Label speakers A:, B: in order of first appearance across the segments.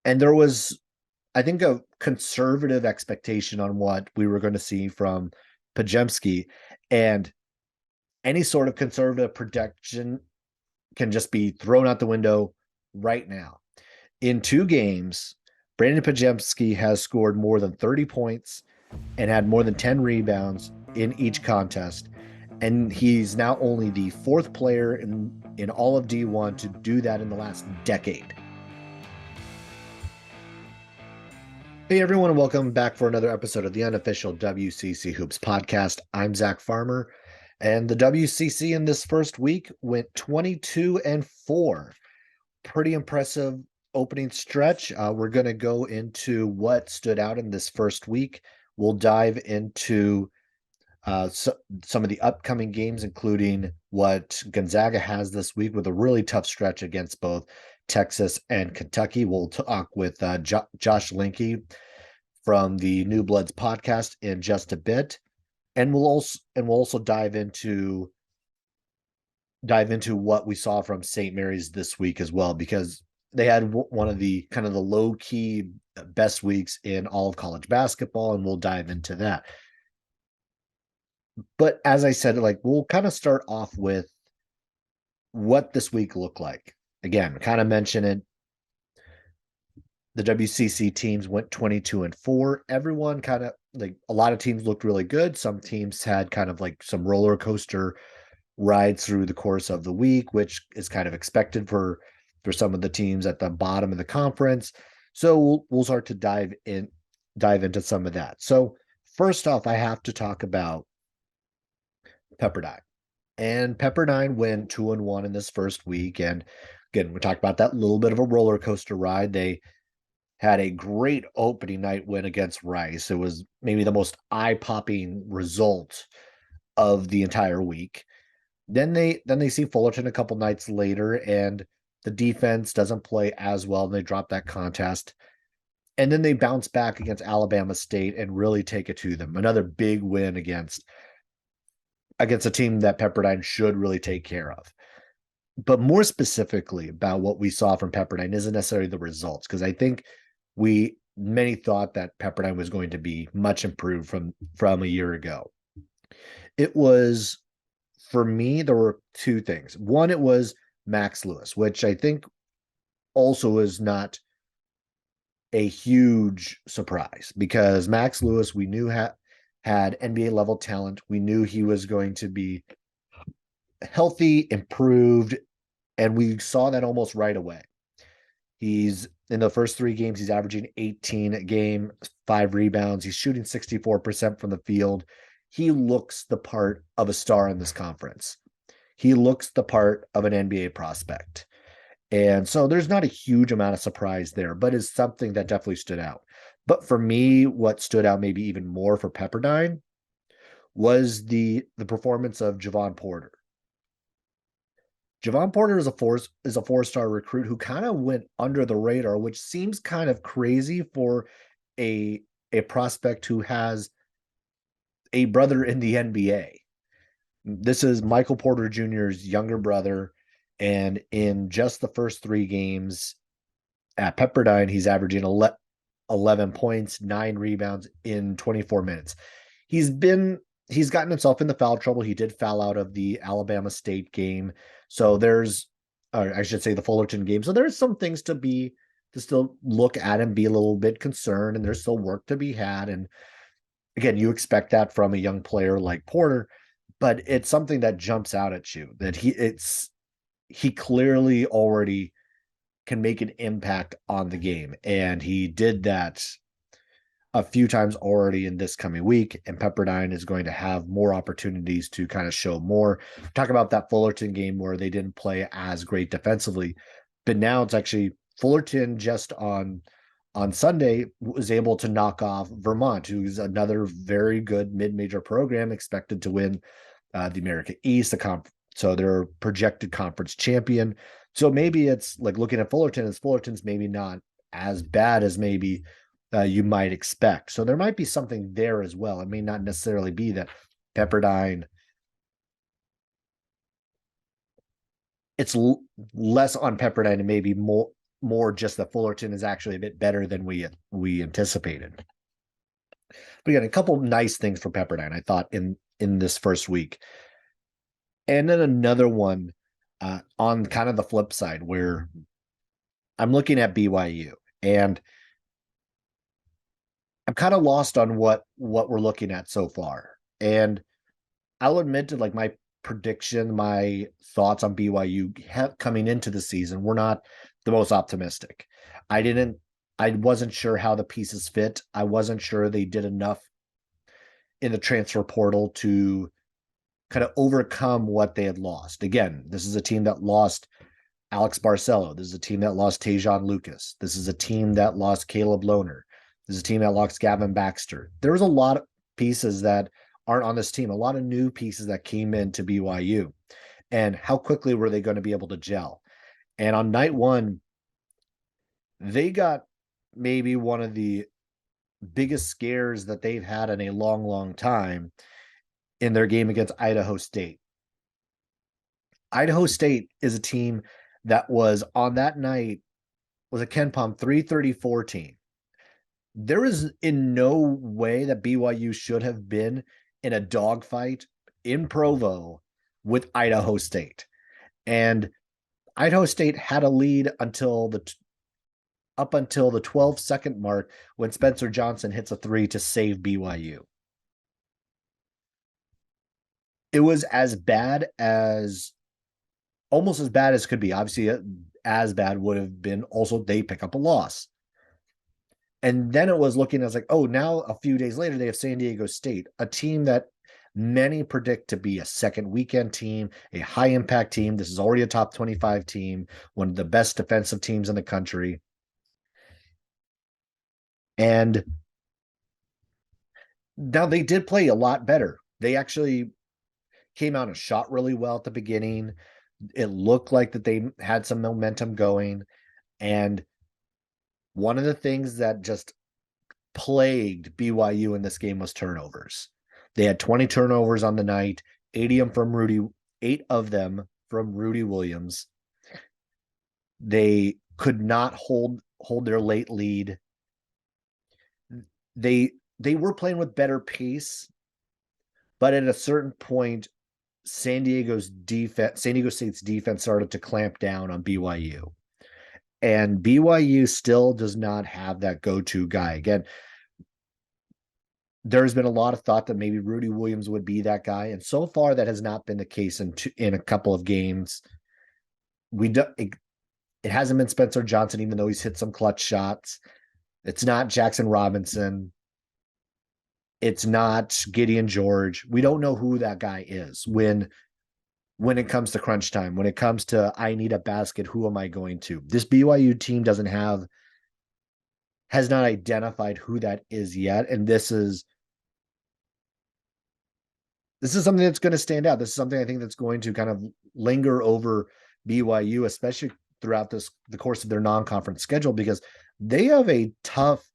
A: And there was, I think, a conservative expectation on what we were going to see from Podziemski, and any sort of conservative projection can just be thrown out the window right now. In 2 games, Brandin Podziemski has scored more than 30 points and had more than 10 rebounds in each contest. And he's now only the fourth player in all of D1 to do that in the last decade. Hey everyone, and welcome back for another episode of the Unofficial WCC Hoops podcast. I'm Zach Farmer, and the WCC in this first week went 22-4. Pretty impressive opening stretch. We're going to go into what stood out in this first week. We'll dive into some of the upcoming games, including what Gonzaga has this week with a really tough stretch against both Texas and Kentucky. We'll talk with Josh Linke from the New Bloods podcast in just a bit, and we'll also dive into what we saw from St. Mary's this week as well, because they had one of the kind of the low key best weeks in all of college basketball, and we'll dive into that. But as I said, we'll kind of start off with what this week looked like. Again, kind of mention it. The WCC teams went 22-4. Everyone kind of a lot of teams looked really good. Some teams had kind of like some roller coaster rides through the course of the week, which is kind of expected for some of the teams at the bottom of the conference. So we'll start to dive into some of that. So first off, I have to talk about Pepperdine. And Pepperdine went 2-1 in this first week. And again, we talked about that little bit of a roller coaster ride. They had a great opening night win against Rice. It was maybe the most eye-popping result of the entire week. Then they see Fullerton a couple nights later, and the defense doesn't play as well, and they drop that contest. And then they bounce back against Alabama State and really take it to them. Another big win against a team that Pepperdine should really take care of. But more specifically about what we saw from Pepperdine isn't necessarily the results, because I think many thought that Pepperdine was going to be much improved from a year ago. It was, for me, there were two things. One, it was Max Lewis, which I think also is not a huge surprise, because Max Lewis, we knew had NBA level talent. We knew he was going to be healthy, improved, and we saw that almost right away. He's in the first 3 games, he's averaging 18 a game, 5 rebounds. He's shooting 64% from the field. He looks the part of a star in this conference. He looks the part of an NBA prospect. And so there's not a huge amount of surprise there, but it's something that definitely stood out. But for me, what stood out maybe even more for Pepperdine was the performance of Jevon Porter. Jevon Porter is a 4-star recruit who kind of went under the radar, which seems kind of crazy for a prospect who has a brother in the NBA. This is Michael Porter Jr.'s younger brother, and in just the first 3 games at Pepperdine, he's averaging 11 points, 9 rebounds in 24 minutes. He's gotten himself into foul trouble. He did foul out of the Alabama State game. So I should say the Fullerton game. So there's some things to still look at and be a little bit concerned, and there's still work to be had. And again, you expect that from a young player like Porter, but it's something that jumps out at you that he clearly already can make an impact on the game. And he did that a few times already in this coming week, and Pepperdine is going to have more opportunities to kind of show more. Talk about that Fullerton game where they didn't play as great defensively, but now it's actually Fullerton just on Sunday was able to knock off Vermont, who's another very good mid-major program expected to win the America East, so they're a projected conference champion. So maybe it's like looking at Fullerton, as Fullerton's maybe not as bad as maybe you might expect. So there might be something there as well. It may not necessarily be that Pepperdine, it's less on Pepperdine and maybe more just that Fullerton is actually a bit better than we anticipated. But again, a couple nice things from Pepperdine, I thought, in this first week. And then another one on kind of the flip side where I'm looking at BYU and I'm kind of lost on what we're looking at so far. And I'll admit to like my prediction, my thoughts on BYU coming into the season were not the most optimistic. I wasn't sure how the pieces fit. I wasn't sure they did enough in the transfer portal to kind of overcome what they had lost. Again, this is a team that lost Alex Barcelo. This is a team that lost Tajon Lucas. This is a team that lost Caleb Lohner. This is a team that lost Gavin Baxter. There was a lot of pieces that aren't on this team, a lot of new pieces that came into BYU. And how quickly were they going to be able to gel? And on night one, they got maybe one of the biggest scares that they've had in a long, long time in their game against Idaho State. Idaho State is a team that was on that night was a KenPom 334 team. There is in no way that BYU should have been in a dogfight in Provo with Idaho State. And Idaho State had a lead up until the 12-second mark when Spencer Johnson hits a three to save BYU. It was almost as bad as could be. Obviously, as bad would have been also they pick up a loss. And then it was looking as like, oh, now a few days later, they have San Diego State, a team that many predict to be a second weekend team, a high impact team. This is already a top 25 team, one of the best defensive teams in the country. And now they did play a lot better. They actually came out and shot really well at the beginning. It looked like that they had some momentum going. And one of the things that just plagued BYU in this game was turnovers. They had 20 turnovers on the night, 8 of them from Rudy Williams. They could not hold their late lead. They were playing with better pace, but at a certain point, San Diego State's defense started to clamp down on BYU. And BYU still does not have that go-to guy. Again, there's been a lot of thought that maybe Rudy Williams would be that guy. And so far, that has not been the case in a couple of games. It hasn't been Spencer Johnson, even though he's hit some clutch shots. It's not Jackson Robinson. It's not Gideon George. We don't know who that guy is when it comes to crunch time, when it comes to I need a basket, who am I going to? This BYU team has not identified who that is yet. And this is something that's going to stand out. This is something I think that's going to kind of linger over BYU, especially throughout the course of their non-conference schedule, because they have a tough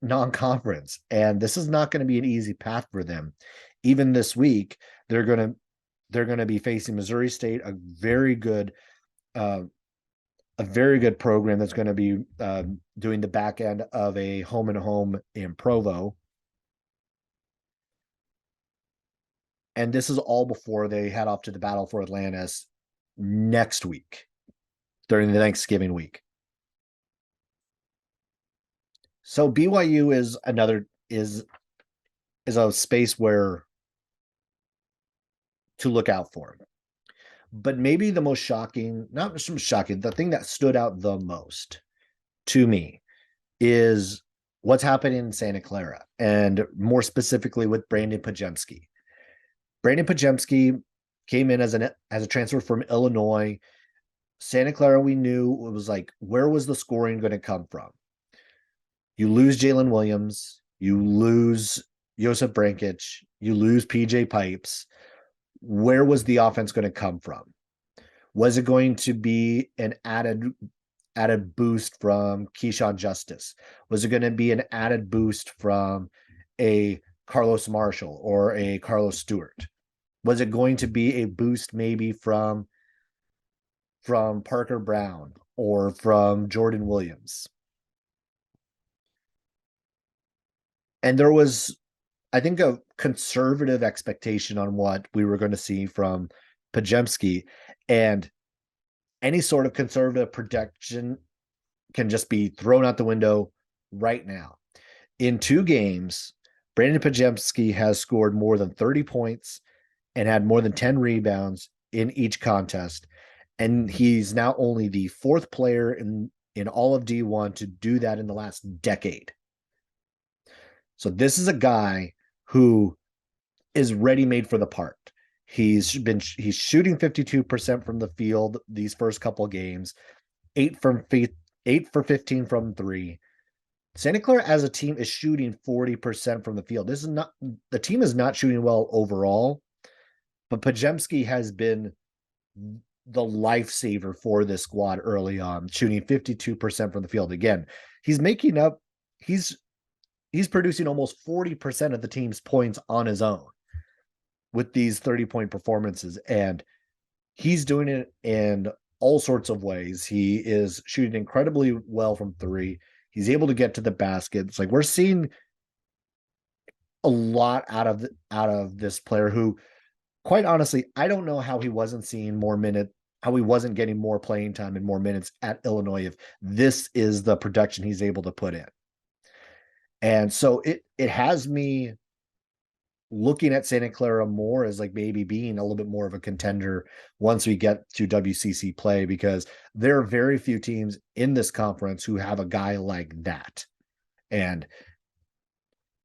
A: non-conference, and this is not going to be an easy path for them. Even this week, they're going to be facing Missouri State, a very good program that's going to be doing the back end of a home and home in Provo. And this is all before they head off to the Battle for Atlantis next week during the Thanksgiving week. So BYU is a space where to look out for. But maybe the most shocking, not shocking, the thing that stood out the most to me is what's happening in Santa Clara, and more specifically with Brandin Podziemski. Brandin Podziemski came in as a transfer from Illinois. Santa Clara, we knew it was like, where was the scoring going to come from? You lose Jalen Williams, you lose Joseph Brankic, you lose PJ Pipes. Where was the offense going to come from? Was it going to be an added boost from Keyshawn Justice? Was it going to be an added boost from a Carlos Marshall or a Carlos Stewart? Was it going to be a boost maybe from Parker Brown or from Jordan Williams. And there was, I think, a conservative expectation on what we were going to see from Podziemski, and any sort of conservative projection can just be thrown out the window right now. In 2 games, Brandin Podziemski has scored more than 30 points and had more than 10 rebounds in each contest. And he's now only the 4th player in all of D1 to do that in the last decade. So this is a guy who is ready made for the part. He's shooting 52% from the field these first couple games, 8 for 15 from 3. Santa Clara as a team is shooting 40% from the field. This is not, the team is not shooting well overall, but Podziemski has been the lifesaver for this squad early on, shooting 52% from the field. Again, he's producing almost 40% of the team's points on his own with these 30-point performances, and he's doing it in all sorts of ways. He is shooting incredibly well from 3. He's able to get to the basket. It's like we're seeing a lot out of this player who, quite honestly, I don't know how he wasn't seeing more minutes, how he wasn't getting more playing time and more minutes at Illinois if this is the production he's able to put in. And so it has me looking at Santa Clara more as like maybe being a little bit more of a contender once we get to WCC play, because there are very few teams in this conference who have a guy like that. And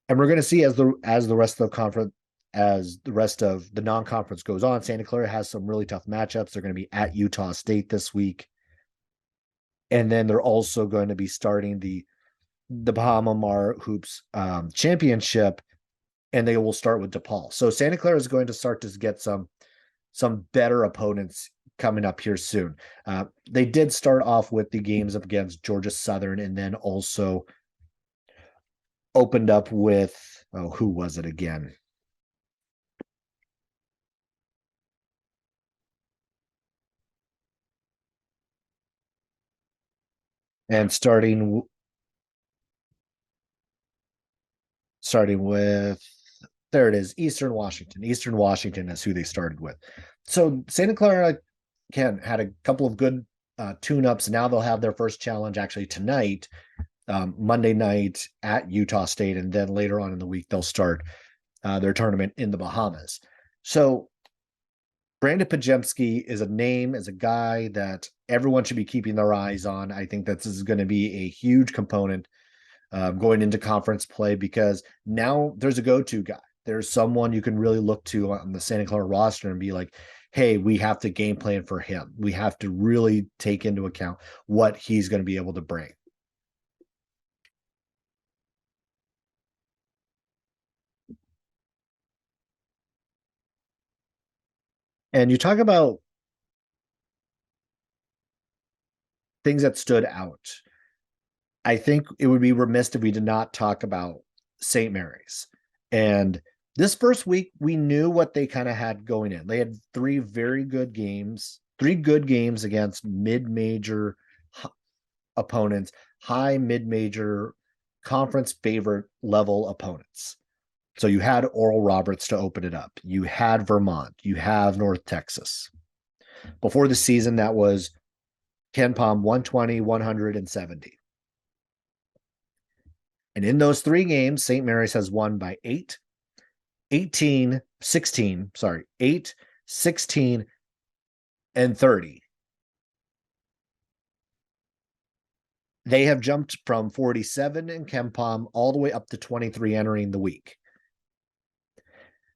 A: we're going to see as the rest of the conference, as the rest of the non-conference goes on, Santa Clara has some really tough matchups. They're going to be at Utah State this week. And then they're also going to be starting the Bahama Mar Hoops Championship, and they will start with DePaul. So Santa Clara is going to start to get some better opponents coming up here soon. They did start off with the games up against Georgia Southern, and then also opened up with, who was it again? And starting with, there it is, Eastern Washington. Eastern Washington is who they started with. So Santa Clara, again, had a couple of good tune-ups. Now they'll have their first challenge actually tonight, Monday night at Utah State, and then later on in the week they'll start their tournament in the Bahamas. So Brandin Podziemski is a name, is a guy that everyone should be keeping their eyes on. I think that this is going to be a huge component going into conference play, because now there's a go-to guy. There's someone you can really look to on the Santa Clara roster and be like, hey, we have to game plan for him. We have to really take into account what he's going to be able to bring. And you talk about things that stood out. I think it would be remiss if we did not talk about St. Mary's. And this first week, we knew what they kind of had going in. They had 3 very good games, 3 good games against mid-major opponents, high mid-major conference favorite level opponents. So you had Oral Roberts to open it up. You had Vermont. You have North Texas. Before the season, that was Ken Palm 120, 170. And in those 3 games, St. Mary's has won by 8, 16, and 30. They have jumped from 47 in KenPom all the way up to 23 entering the week.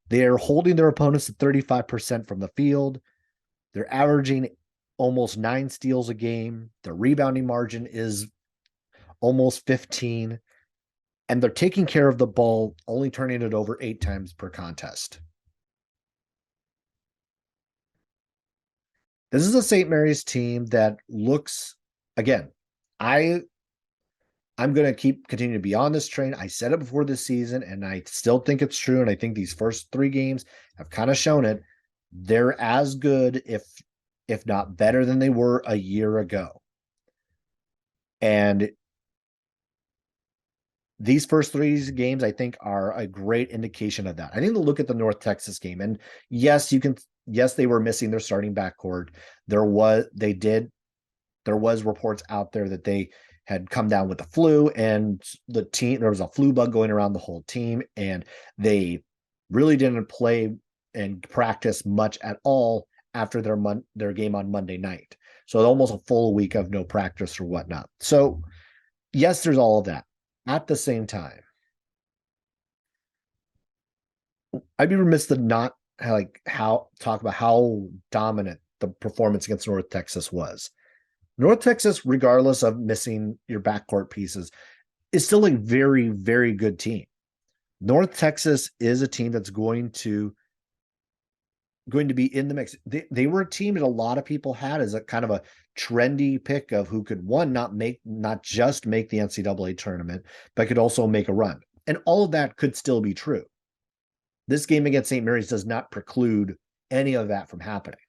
A: They are holding their opponents at 35% from the field. They're averaging almost 9 steals a game. Their rebounding margin is almost 15. And they're taking care of the ball, only turning it over 8 times per contest. This is a St. Mary's team that looks, again, I'm going to continue to be on this train. I said it before this season, and I still think it's true. And I think these first 3 games have kind of shown it. They're as good, if not better than they were a year ago. And these first three games, I think, are a great indication of that. I think they'll look at the North Texas game, and yes, they were missing their starting backcourt. There was reports out there that they had come down with the flu, and there was a flu bug going around the whole team, and they really didn't play and practice much at all after their game on Monday night. So almost a full week of no practice or whatnot. So yes, there's all of that. At the same time, I'd be remiss to not talk about how dominant the performance against North Texas was. North Texas, regardless of missing your backcourt pieces, is still a very, very good team. North Texas is a team that's going to be in the mix. They were a team that a lot of people had as a kind of a trendy pick of who could not just make the NCAA tournament, but could also make a run. And all of that could still be true. This game against St. Mary's does not preclude any of that from happening.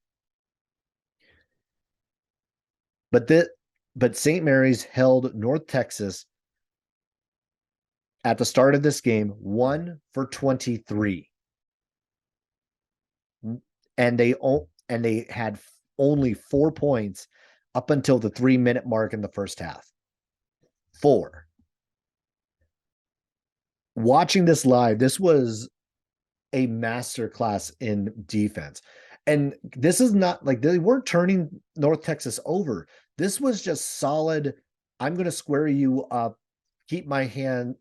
A: But St. Mary's held North Texas at the start of this game 1 for 23. And they had only 4 points up until the 3-minute mark in the first half. 4. Watching this live, this was a masterclass in defense. And this is not like they weren't turning North Texas over. This was just solid. I'm going to square you up, keep my hand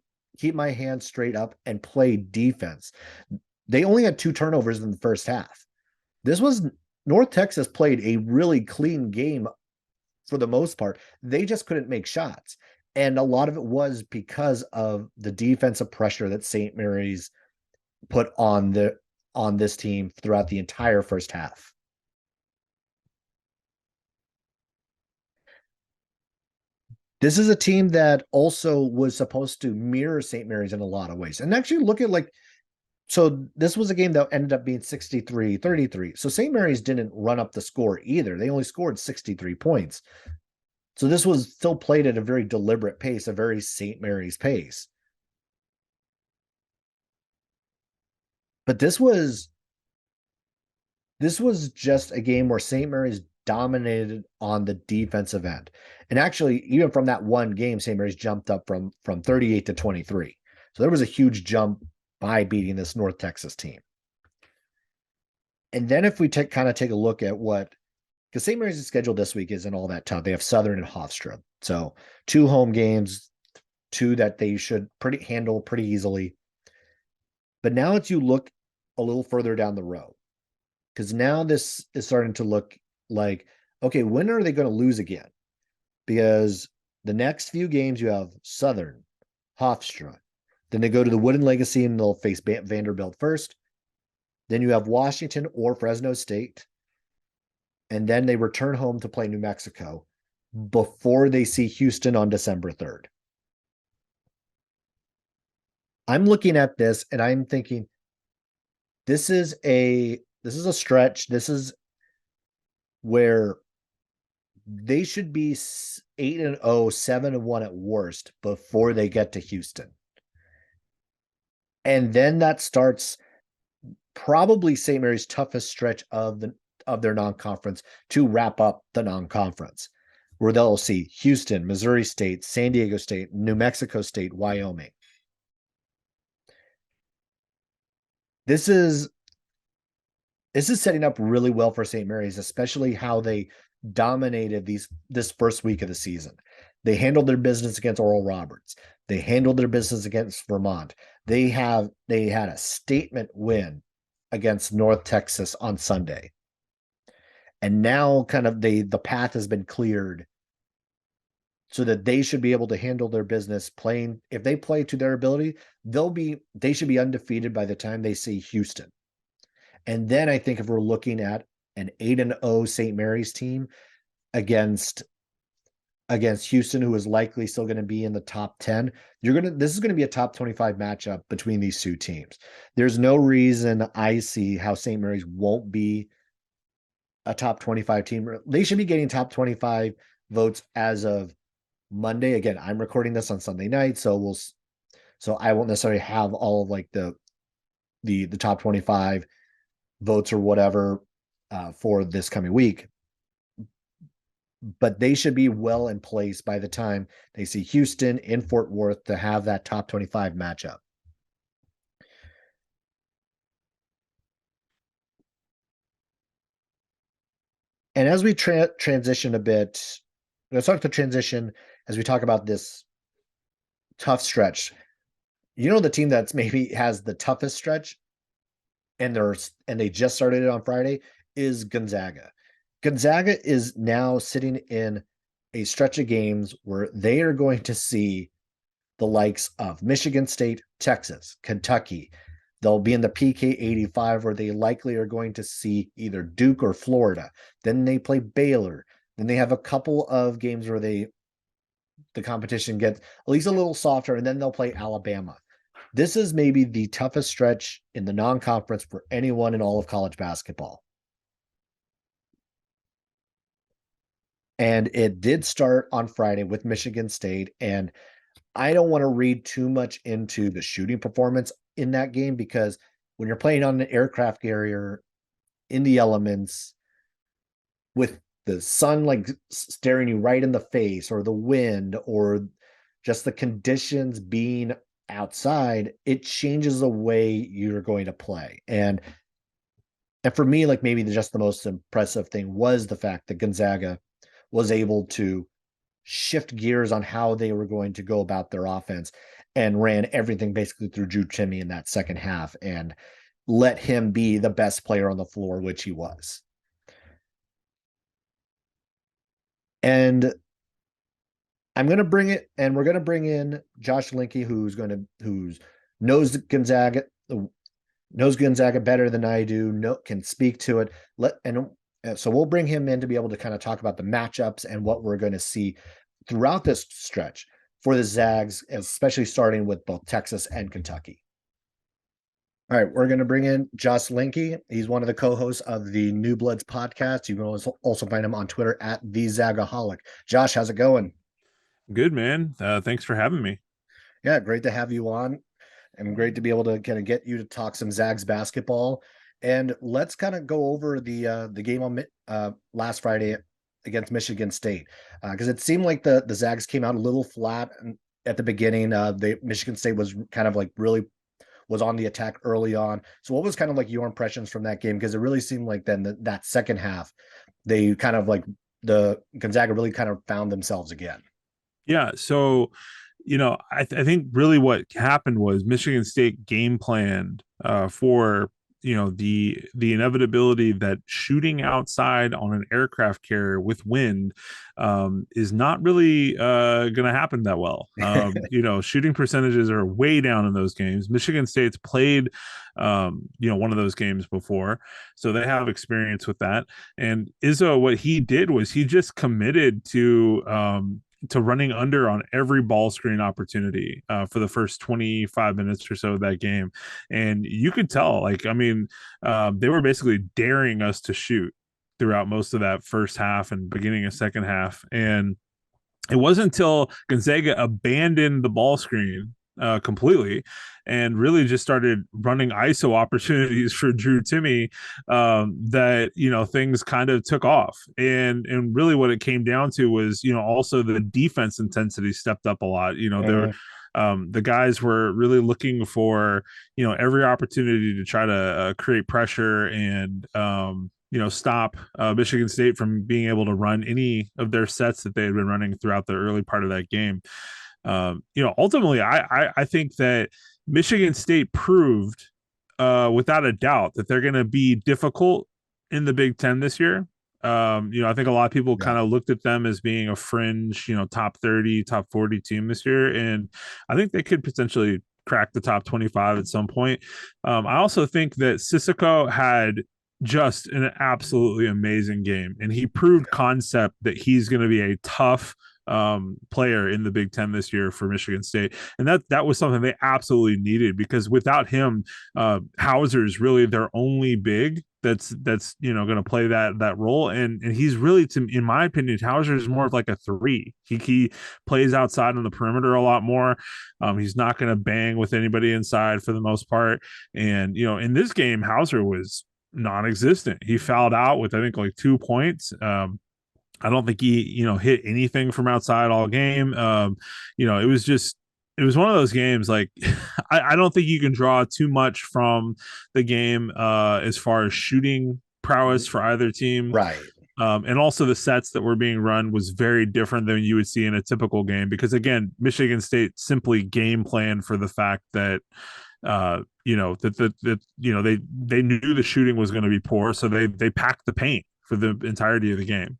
A: straight up, and play defense. They only had 2 turnovers in the first half. North Texas played a really clean game for the most part. They just couldn't make shots. And a lot of it was because of the defensive pressure that St. Mary's put on this team throughout the entire first half. This is a team that also was supposed to mirror St. Mary's in a lot of ways. And actually look at so this was a game that ended up being 63-33. So St. Mary's didn't run up the score either. They only scored 63 points. So this was still played at a very deliberate pace, a very St. Mary's pace. But this was just a game where St. Mary's dominated on the defensive end. And actually, even from that one game, St. Mary's jumped up from 38 to 23. So there was a huge jump by beating this North Texas team. And then if we take a look at because St. Mary's schedule this week isn't all that tough. They have Southern and Hofstra. So 2 home games, 2 that they should handle pretty easily. But now as you look a little further down the road, because now this is starting to look like, okay, when are they going to lose again? Because the next few games you have Southern, Hofstra, then they go to the Wooden Legacy and they'll face Vanderbilt first. Then you have Washington or Fresno State. And then they return home to play New Mexico before they see Houston on December 3rd. I'm looking at this and I'm thinking, this is a stretch. This is where they should be 8-0, 7-1 at worst before they get to Houston. And then that starts probably St. Mary's toughest stretch of their non-conference to wrap up the non-conference, where they'll see Houston, Missouri State, San Diego State, New Mexico State, Wyoming. This is setting up really well for St. Mary's, especially how they dominated this first week of the season. They handled their business against Oral Roberts. They handled their business against Vermont. They had a statement win against North Texas on Sunday. And now kind of the path has been cleared so that they should be able to handle their business playing. If they play to their ability, they should be undefeated by the time they see Houston. And then I think if we're looking at an 8-0 St. Mary's team against Houston, who is likely still going to be in the top 10, this is going to be a top 25 matchup between these two teams. There's no reason I see how St. Mary's won't be a top 25 team. They should be getting top 25 votes as of Monday. Again, I'm recording this on Sunday night, so I won't necessarily have all of like the top 25 votes or whatever for this coming week. But they should be well in place by the time they see Houston in Fort Worth to have that top 25 matchup. And as we transition a bit, let's start the transition as we talk about this tough stretch. The team that's maybe has the toughest stretch, and they just started it on Friday, is Gonzaga. Gonzaga is now sitting in a stretch of games where they are going to see the likes of Michigan State, Texas, Kentucky. They'll be in the PK 85 where they likely are going to see either Duke or Florida. Then they play Baylor. Then they have a couple of games where the competition gets at least a little softer, and then they'll play Alabama. This is maybe the toughest stretch in the non-conference for anyone in all of college basketball. And it did start on Friday with Michigan State. And I don't want to read too much into the shooting performance in that game, because when you're playing on an aircraft carrier in the elements with the sun like staring you right in the face, or the wind, or just the conditions being outside, it changes the way you're going to play. And for me, like maybe just the most impressive thing was the fact that Gonzaga was able to shift gears on how they were going to go about their offense, and ran everything basically through Drew Timme in that second half and let him be the best player on the floor, which he was. And I'm going to bring it, and we're going to bring in Josh Linke, who's knows Gonzaga better than I do, can speak to it. So we'll bring him in to be able to kind of talk about the matchups and what we're going to see throughout this stretch for the Zags, especially starting with both Texas and Kentucky. All right, we're going to bring in Josh Linke. He's one of the co-hosts of the New Bloods podcast. You can also find him on Twitter at the Zagaholic. Josh, how's it going?
B: Good, man. Thanks for having me.
A: Yeah, great to have you on, and great to be able to kind of get you to talk some Zags basketball. And let's kind of go over the game on last Friday against Michigan State, because it seemed like the Zags came out a little flat at the beginning. The Michigan State was kind of like really was on the attack early on. So what was kind of like your impressions from that game? Because it really seemed like then that second half, they kind of like the Gonzaga really kind of found themselves again.
B: Yeah. So, I think really what happened was Michigan State game planned for the inevitability that shooting outside on an aircraft carrier with wind is not really going to happen that well. Shooting percentages are way down in those games. Michigan State's played one of those games before, so they have experience with that. And Izzo, what he did was he just committed to running under on every ball screen opportunity for the first 25 minutes or so of that game. And you could tell, they were basically daring us to shoot throughout most of that first half and beginning of second half. And it wasn't until Gonzaga abandoned the ball screen completely and really just started running ISO opportunities for Drew Timme that things kind of took off. And really what it came down to was also the defense intensity stepped up a lot. The guys were really looking for every opportunity to try to create pressure and stop Michigan State from being able to run any of their sets that they had been running throughout the early part of that game. Ultimately, I think that Michigan State proved without a doubt that they're going to be difficult in the Big Ten this year. I think a lot of people kind of looked at them as being a fringe, top 30, top 40 team this year. And I think they could potentially crack the top 25 at some point. I also think that Sissoko had just an absolutely amazing game, and he proved concept that he's going to be a tough player in the Big Ten this year for Michigan State. And that was something they absolutely needed, because without him, Hauser's really their only big that's going to play that role, and he's really, in my opinion, Hauser is more of like a three. He plays outside on the perimeter a lot more. He's not going to bang with anybody inside for the most part, and in this game Hauser was non-existent. He fouled out with I think like 2 points. I don't think he, hit anything from outside all game. It was just, it was one of those games like I don't think you can draw too much from the game as far as shooting prowess for either team.
A: Right.
B: And also the sets that were being run was very different than you would see in a typical game, because again, Michigan State simply game planned for the fact that they knew the shooting was going to be poor, so they packed the paint for the entirety of the game.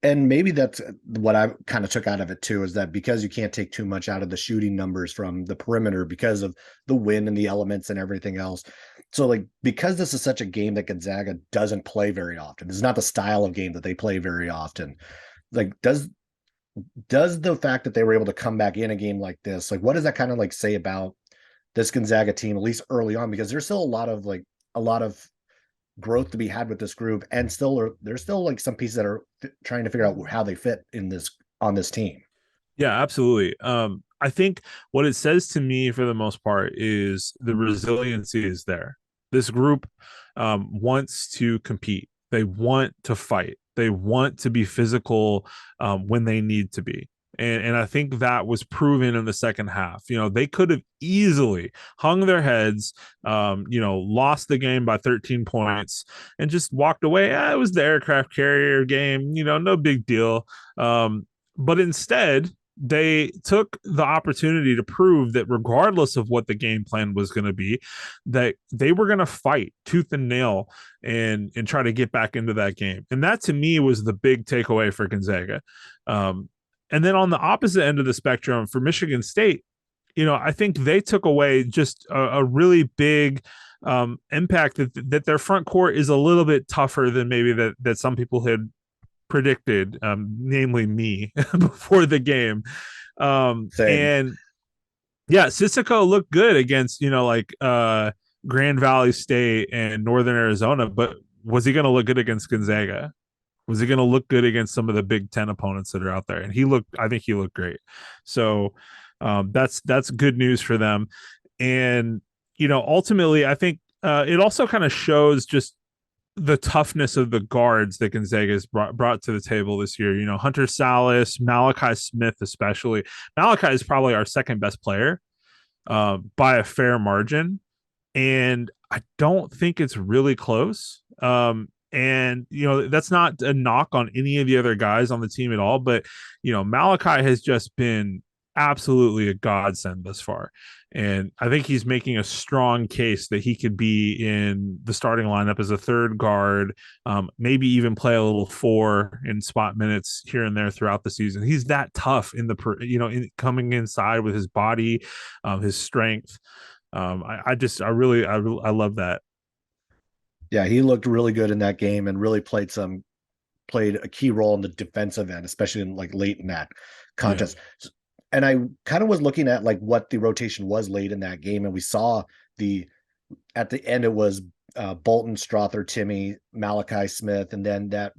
A: And maybe that's what I kind of took out of it too, is that because you can't take too much out of the shooting numbers from the perimeter because of the wind and the elements and everything else. So like, because this is such a game that Gonzaga doesn't play very often, it's not the style of game that they play very often. Like, does the fact that they were able to come back in a game like this, like, what does that kind of like say about this Gonzaga team, at least early on? Because there's still a lot of growth to be had with this group, and there's still like some pieces that are trying to figure out how they fit on this team.
B: Yeah, absolutely. I think what it says to me for the most part is the resiliency is there. This group wants to compete. They want to fight. They want to be physical when they need to be. And I think that was proven in the second half. They could have easily hung their heads, lost the game by 13 points and just walked away. It was the aircraft carrier game, no big deal. But instead, they took the opportunity to prove that regardless of what the game plan was going to be, that they were going to fight tooth and nail and try to get back into that game. And that to me was the big takeaway for Gonzaga. And then on the opposite end of the spectrum for Michigan State, I think they took away just a really big impact that their front court is a little bit tougher than maybe that some people had predicted, namely me before the game. And yeah, Sissoko looked good against, Grand Valley State and Northern Arizona, but was he going to look good against Gonzaga? Was he going to look good against some of the Big Ten opponents that are out there? And I think he looked great. So that's good news for them. And, ultimately, I think it also kind of shows just the toughness of the guards that Gonzaga has brought to the table this year. Hunter Salas, Malachi Smith, especially. Malachi is probably our second best player by a fair margin. And I don't think it's really close. And, that's not a knock on any of the other guys on the team at all. But, Malachi has just been absolutely a godsend thus far. And I think he's making a strong case that he could be in the starting lineup as a third guard, maybe even play a little four in spot minutes here and there throughout the season. He's that tough in coming inside with his body, his strength. I love that.
A: Yeah, he looked really good in that game and really played a key role in the defensive end, especially in like late in that contest. Yeah. And I kind of was looking at like what the rotation was late in that game, and we saw at the end it was Bolton, Strother, Timmy, Malachi Smith, and then that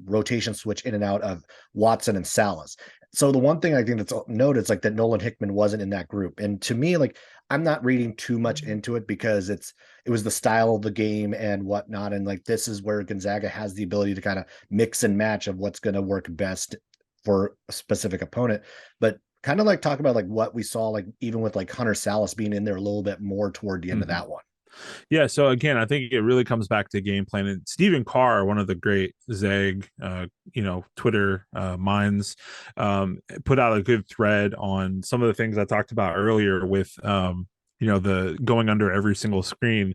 A: rotation switch in and out of Watson and Salas. So the one thing I think that's noted is like that Nolan Hickman wasn't in that group. And to me, like, I'm not reading too much into it because it was the style of the game and whatnot. And like, this is where Gonzaga has the ability to kind of mix and match of what's going to work best for a specific opponent. But kind of like talk about like what we saw, like even with like Hunter Salas being in there a little bit more toward the end of that one.
B: Yeah, so again, I think it really comes back to game plan. And Stephen Carr, one of the great Zag, Twitter minds, put out a good thread on some of the things I talked about earlier with, the going under every single screen.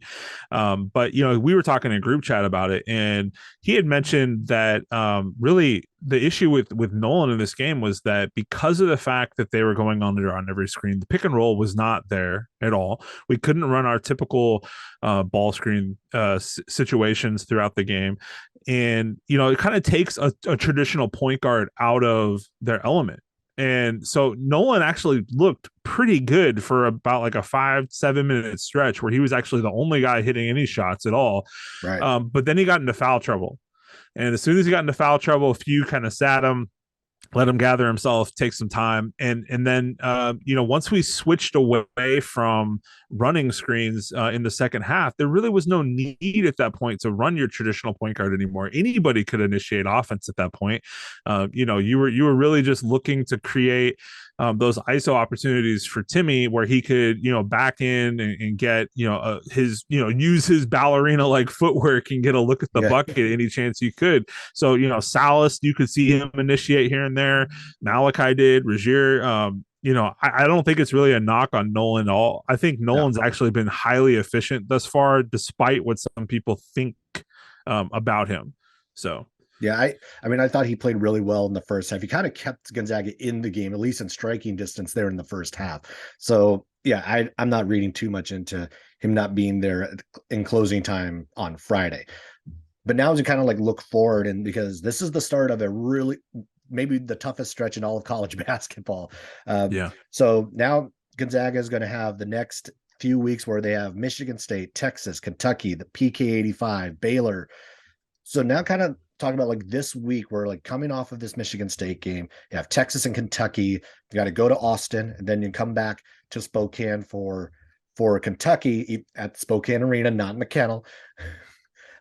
B: But, we were talking in group chat about it, and he had mentioned that really the issue with Nolan in this game was that because of the fact that they were going under on every screen, the pick and roll was not there at all. We couldn't run our typical ball screen situations throughout the game. And, it kind of takes a traditional point guard out of their element. And so Nolan actually looked pretty good for about like a 5-7 minute stretch where he was actually the only guy hitting any shots at all.
A: Right.
B: But then he got into foul trouble. And as soon as he got into foul trouble, a few kind of sat him, let him gather himself, take some time, and then once we switched away from running screens in the second half, there really was no need at that point to run your traditional point guard anymore. Anybody could initiate offense at that point. You were really just looking to create those ISO opportunities for Timmy where he could, back in and get, use his ballerina like footwork and get a look at the bucket any chance you could. So, Salas, you could see him initiate here and there. Malachi did, Rozier. I don't think it's really a knock on Nolan at all. I think Nolan's actually been highly efficient thus far, despite what some people think about him. So.
A: Yeah, I thought he played really well in the first half. He kind of kept Gonzaga in the game, at least in striking distance there in the first half. So yeah, I'm not reading too much into him not being there in closing time on Friday. But now as you kind of like look forward, and because this is the start of a really maybe the toughest stretch in all of college basketball. So now Gonzaga is going to have the next few weeks where they have Michigan State, Texas, Kentucky, the PK85, Baylor. So now kind of talking about like this week, we're like coming off of this Michigan State game. You have Texas and Kentucky. You got to go to Austin, and then you come back to Spokane for Kentucky at Spokane Arena, not in the Kennel.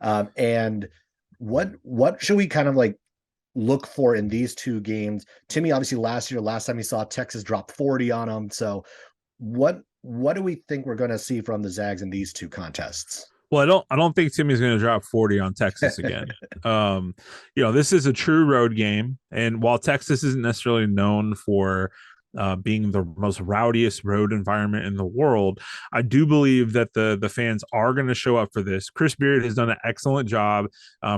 A: And what should we kind of like look for in these two games? Timmy, obviously last time we saw Texas drop 40 on them. So what do we think we're going to see from the Zags in these two contests?
B: Well, I don't think Timmy's going to drop 40 on Texas again. This is a true road game, and while Texas isn't necessarily known for being the most rowdiest road environment in the world, I do believe that the fans are going to show up for this. Chris Beard has done an excellent job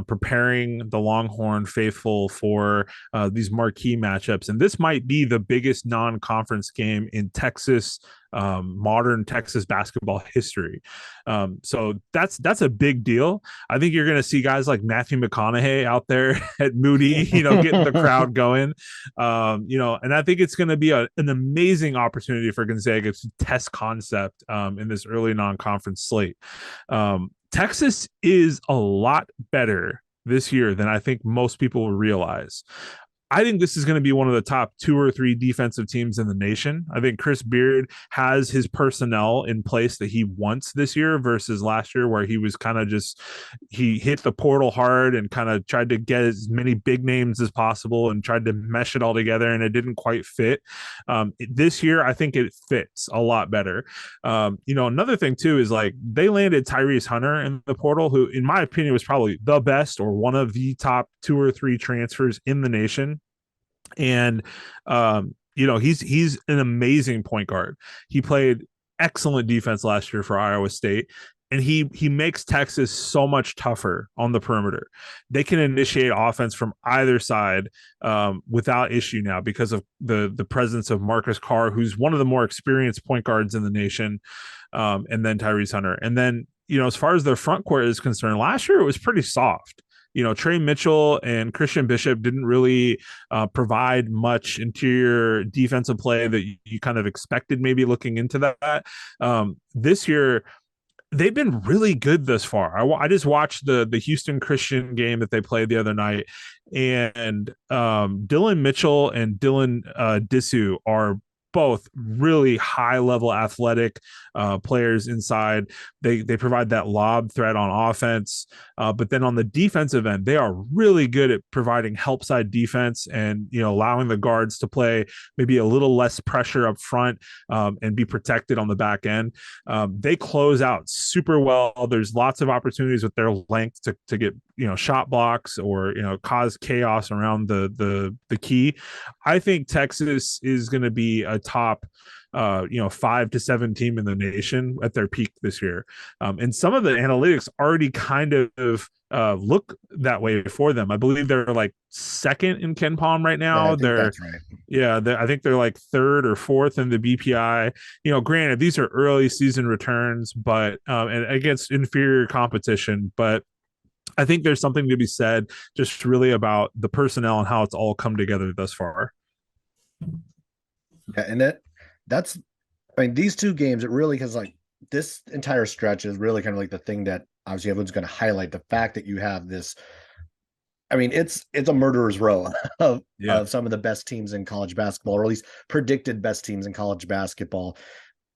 B: preparing the Longhorn faithful for these marquee matchups, and this might be the biggest non-conference game in Texas modern Texas basketball history. So that's a big deal. I think you're going to see guys like Matthew McConaughey out there at Moody, getting the crowd going. And I think it's going to be an amazing opportunity for Gonzaga to test concept in this early non-conference slate. Texas is a lot better this year than I think most people will realize. I think this is going to be one of the top 2 or 3 defensive teams in the nation. I think Chris Beard has his personnel in place that he wants this year versus last year where he was kind of he hit the portal hard and kind of tried to get as many big names as possible and tried to mesh it all together, and it didn't quite fit. This year, I think it fits a lot better. Another thing too is like they landed Tyrese Hunter in the portal, who in my opinion was probably the best or one of the top 2 or 3 transfers in the nation. And he's an amazing point guard. He played excellent defense last year for Iowa State, and he makes Texas so much tougher on the perimeter. They can initiate offense from either side without issue now because of the presence of Marcus Carr, who's one of the more experienced point guards in the nation, and then Tyrese Hunter. And then as far as their front court is concerned, last year it was pretty soft. Trey Mitchell and Christian Bishop didn't really provide much interior defensive play that you kind of expected maybe looking into that. This year, they've been really good thus far. I just watched the Houston Christian game that they played the other night, and Dylan Mitchell and Dylan Disu are both really high level athletic players inside. They provide that lob threat on offense, but then on the defensive end, they are really good at providing help side defense and allowing the guards to play maybe a little less pressure up front and be protected on the back end. They close out super well. There's lots of opportunities with their length to get shot blocks or cause chaos around the key. I think Texas is going to be a top 5 to 7 team in the nation at their peak this year, and some of the analytics already kind of look that way for them. I believe they're like second in KenPom right now.
A: That's right.
B: Yeah, I think they're like 3rd or 4th in the BPI. Granted, these are early season returns, but and against inferior competition, but I think there's something to be said just really about the personnel and how it's all come together thus far.
A: Yeah, and that's I mean, these two games, it really has like this entire stretch is really kind of like the thing that obviously everyone's going to highlight the fact that you have this. I mean, it's a murderer's row
B: Yeah.
A: of some of the best teams in college basketball, or at least predicted best teams in college basketball.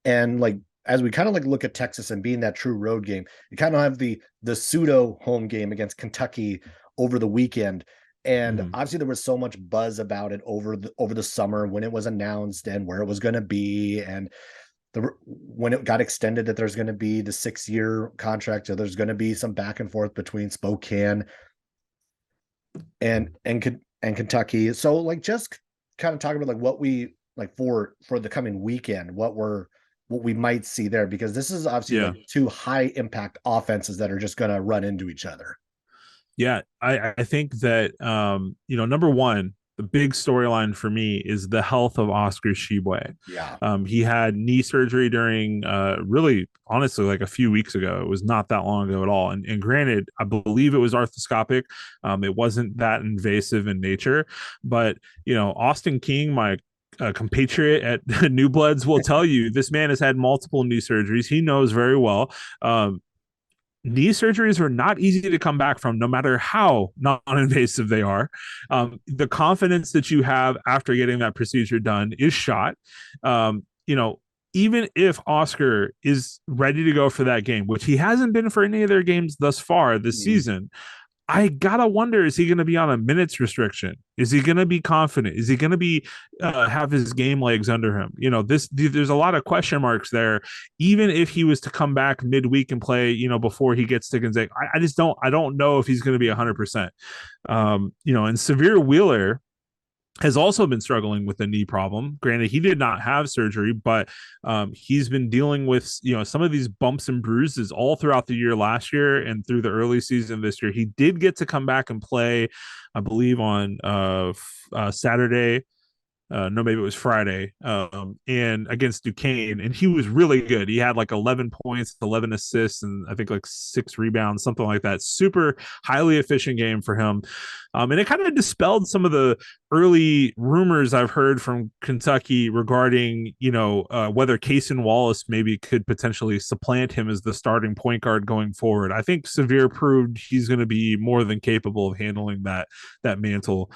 A: And like as we kind of like look at Texas and being that true road game, you kind of have the pseudo home game against Kentucky over the weekend. And
B: Mhm.
A: obviously there was so much buzz about it over the summer when it was announced and where it was going to be, and when it got extended that there's going to be the 6-year contract, so there's going to be some back and forth between Spokane and Kentucky. So like just kind of talking about like what we like for the coming weekend, what we might see there, because this is obviously
B: Yeah.
A: like two high impact offenses that are just going to run into each other.
B: Yeah, I think that number one, the big storyline for me is the health of Oscar Shibwe.
A: Yeah.
B: He had knee surgery during really honestly like a few weeks ago. It was not that long ago at all. And granted, I believe it was arthroscopic. It wasn't that invasive in nature, but Austin King, my compatriot at New Bloods, will tell you this man has had multiple knee surgeries. He knows very well. Knee surgeries are not easy to come back from, no matter how non-invasive they are. The confidence that you have after getting that procedure done is shot. Um, you know, Even if Oscar is ready to go for that game, which he hasn't been for any of their games thus far this
A: Mm.
B: season, I gotta wonder: is he going to be on a minutes restriction? Is he going to be confident? Is he going to be have his game legs under him? There's a lot of question marks there. Even if he was to come back midweek and play, before he gets to Gonzaga, I just don't know if he's going to be 100%. And Severe Wheeler has also been struggling with a knee problem. Granted, he did not have surgery, but he's been dealing with some of these bumps and bruises all throughout the year last year and through the early season this year. He did get to come back and play, I believe, on Saturday. No, maybe it was Friday, and against Duquesne, and he was really good. He had like 11 points, 11 assists, and I think like 6 rebounds, something like that. Super highly efficient game for him, and it kind of dispelled some of the early rumors I've heard from Kentucky regarding, whether Cason Wallace maybe could potentially supplant him as the starting point guard going forward. I think Severe proved he's going to be more than capable of handling that mantle.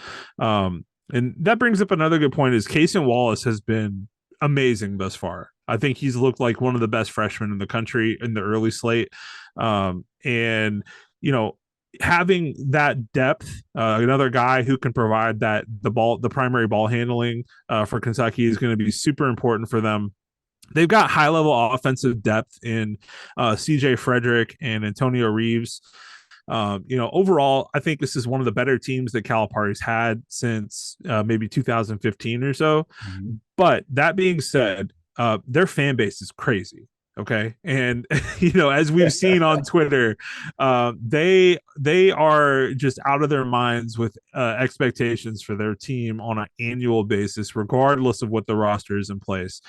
B: And that brings up another good point: is Cason Wallace has been amazing thus far. I think he's looked like one of the best freshmen in the country in the early slate. And you know, having that depth, another guy who can provide the primary ball handling for Kentucky is going to be super important for them. They've got high level offensive depth in CJ Frederick and Antonio Reeves. Overall, I think this is one of the better teams that Calipari's had since maybe 2015 or so.
A: Mm-hmm.
B: But that being said, their fan base is crazy. Okay, and as we've seen on Twitter, they are just out of their minds with expectations for their team on an annual basis, regardless of what the roster is in place.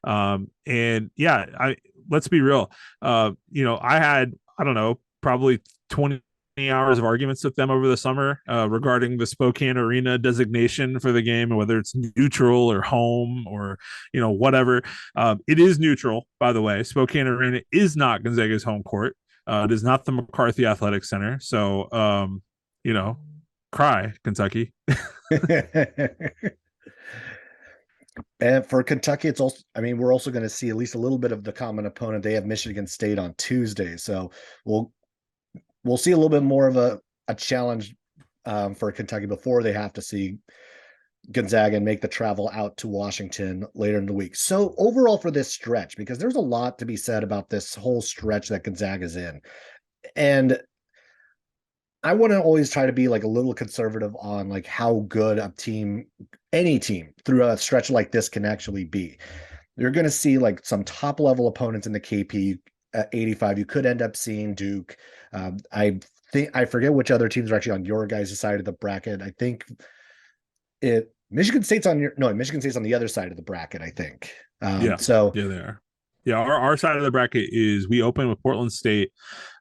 B: And yeah, let's be real. I had, I don't know, probably 20 hours of arguments with them over the summer regarding the Spokane Arena designation for the game, and whether it's neutral or home or whatever. It is neutral, by the way. Spokane Arena is not Gonzaga's home court. It is not the McCarthy Athletic Center. So cry, Kentucky.
A: And for Kentucky, it's also, I mean, we're also going to see at least a little bit of the common opponent. They have Michigan State on Tuesday, so we'll see a little bit more of a challenge for Kentucky before they have to see Gonzaga and make the travel out to Washington later in the week. So overall for this stretch, because there's a lot to be said about this whole stretch that Gonzaga's in, and I want to always try to be like a little conservative on like how good any team through a stretch like this can actually be. You're going to see like some top level opponents in the KP at 85. You could end up seeing Duke. I forget which other teams are actually on your guys' side of the bracket. I think Michigan State's Michigan State's on the other side of the bracket, I think.
B: Yeah,
A: So
B: yeah, they are. Yeah, our side of the bracket is we open with Portland State,